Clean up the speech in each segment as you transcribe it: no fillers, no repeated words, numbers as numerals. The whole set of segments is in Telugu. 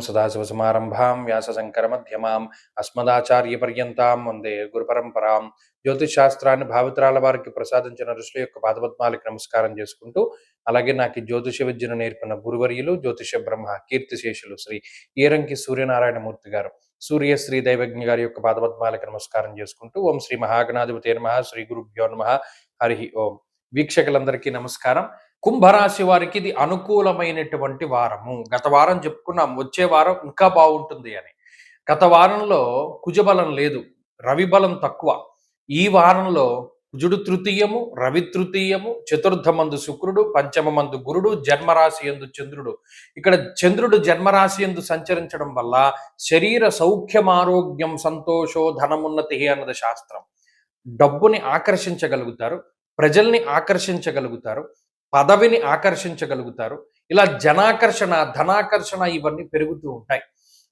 సదాశివసమారంభాం వ్యాసశంకరమధ్యమాం అస్మదాచార్యపర్యంతాం వందే గురుపరంపరాం. జ్యోతిష్ శాస్త్రాన్ని భావితరాల వారికి ప్రసాదించిన ఋషుల యొక్క పాదపద్మాలకి నమస్కారం చేసుకుంటూ, అలాగే నాకు ఈ జ్యోతిష విద్యను నేర్పిన గురువర్యులు జ్యోతిష బ్రహ్మ కీర్తిశేషులు శ్రీ ఈరంకి సూర్యనారాయణమూర్తి గారు, సూర్యశ్రీ దైవజ్ఞ గారి యొక్క పాదపద్మాలకి నమస్కారం చేసుకుంటూ, ఓం శ్రీ మహాగణాధిపతి నమః, శ్రీ గురుభ్యో నమః, హరి ఓం. వీక్షకులందరికీ నమస్కారం. కుంభరాశి వారికి ఇది అనుకూలమైనటువంటి వారము. గత వారం చెప్పుకున్నాం, వచ్చే వారం ఇంకా బాగుంటుంది అని. గత వారంలో కుజబలం లేదు, రవి బలం తక్కువ. ఈ వారంలో కుజుడు తృతీయము, రవి తృతీయము, చతుర్థమందు శుక్రుడు, పంచమమందు గురుడు, జన్మరాశి యందు చంద్రుడు. ఇక్కడ చంద్రుడు జన్మరాశి యందు సంచరించడం వల్ల శరీర సౌఖ్యం, ఆరోగ్యం, సంతోషో, ధనమున్నతి అన్నది శాస్త్రం. డబ్బుని ఆకర్షించగలుగుతారు, ప్రజల్ని ఆకర్షించగలుగుతారు, పదవిని ఆకర్షించగలుగుతారు. ఇలా జనాకర్షణ, ధనాకర్షణ ఇవన్నీ పెరుగుతూ ఉంటాయి.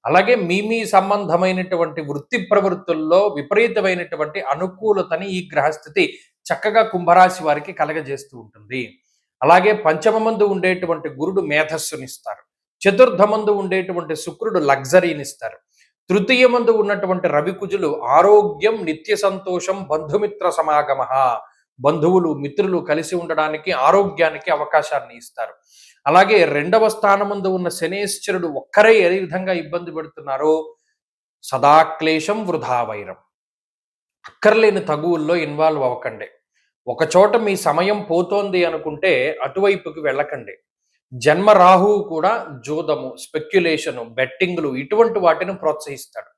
అలాగే మీ సంబంధమైనటువంటి వృత్తి ప్రవృత్తుల్లో విపరీతమైనటువంటి అనుకూలతని ఈ గ్రహస్థితి చక్కగా కుంభరాశి వారికి కలగజేస్తూ ఉంటుంది. అలాగే పంచమమందు ఉండేటువంటి గురుడు మేధస్సునిస్తారు, చతుర్థమందు ఉండేటువంటి శుక్రుడు లగ్జరీనిస్తారు, తృతీయమందు ఉన్నటువంటి రవికుజులు ఆరోగ్యం, నిత్య సంతోషం, బంధుమిత్ర సమాగమ, బంధువులు మిత్రులు కలిసి ఉండడానికి, ఆరోగ్యానికి అవకాశాన్ని ఇస్తారు. అలాగే రెండవ స్థానమందు ఉన్న శనేశ్వరుడు ఒక్కరే ఏ విధంగా ఇబ్బంది పెడుతున్నారో, సదాక్లేశం వృధా వైరం, అక్కర్లేని తగువుల్లో ఇన్వాల్వ్ అవ్వకండి. ఒక చోట మీ సమయం పోతోంది అనుకుంటే అటువైపుకి వెళ్ళకండి. జన్మ రాహువు కూడా జోదము, స్పెక్యులేషను, బెట్టింగ్లు ఇటువంటి వాటిని ప్రోత్సహిస్తాడు.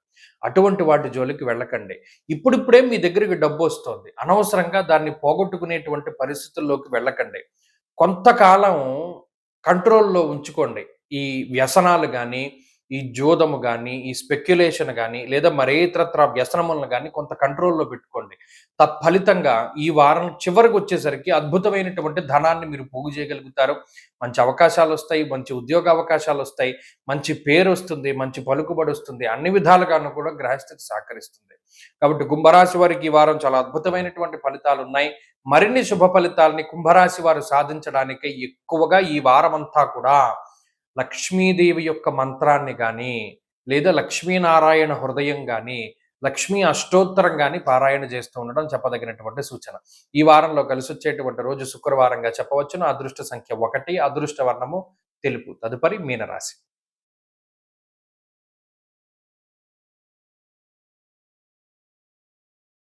అటువంటి వాటి జోలికి వెళ్ళకండి. ఇప్పుడిప్పుడే మీ దగ్గరికి డబ్బు వస్తుంది, అనవసరంగా దాన్ని పోగొట్టుకునేటువంటి పరిస్థితుల్లోకి వెళ్ళకండి. కొంతకాలం కంట్రోల్లో ఉంచుకోండి. ఈ వ్యసనాలు కానీ, ఈ జోదము కానీ, ఈ స్పెక్యులేషన్ కానీ, లేదా మరేతరత్ర వ్యసనములను కానీ కొంత కంట్రోల్లో పెట్టుకోండి. తత్ఫలితంగా ఈ వారం చివరికి వచ్చేసరికి అద్భుతమైనటువంటి ధనాన్ని మీరు పోగు చేయగలుగుతారు. మంచి అవకాశాలు వస్తాయి, మంచి ఉద్యోగ అవకాశాలు వస్తాయి, మంచి పేరు వస్తుంది, మంచి పలుకుబడి వస్తుంది. అన్ని విధాలుగాను కూడా గ్రహస్థితి సహకరిస్తుంది. కాబట్టి కుంభరాశి వారికి ఈ వారం చాలా అద్భుతమైనటువంటి ఫలితాలు ఉన్నాయి. మరిన్ని శుభ ఫలితాలని కుంభరాశి వారు సాధించడానికి ఎక్కువగా ఈ వారం అంతా కూడా లక్ష్మీదేవి యొక్క మంత్రాన్ని కానీ, లేదా లక్ష్మీనారాయణ హృదయం కానీ, లక్ష్మీ అష్టోత్తరం కానీ పారాయణ చేస్తూ ఉండడం చెప్పదగినటువంటి సూచన. ఈ వారంలో కలిసి వచ్చేటువంటి రోజు శుక్రవారంగా చెప్పవచ్చును. అదృష్ట సంఖ్య 1, అదృష్ట వర్ణము తెలుపు. తదుపరి మీనరాశి.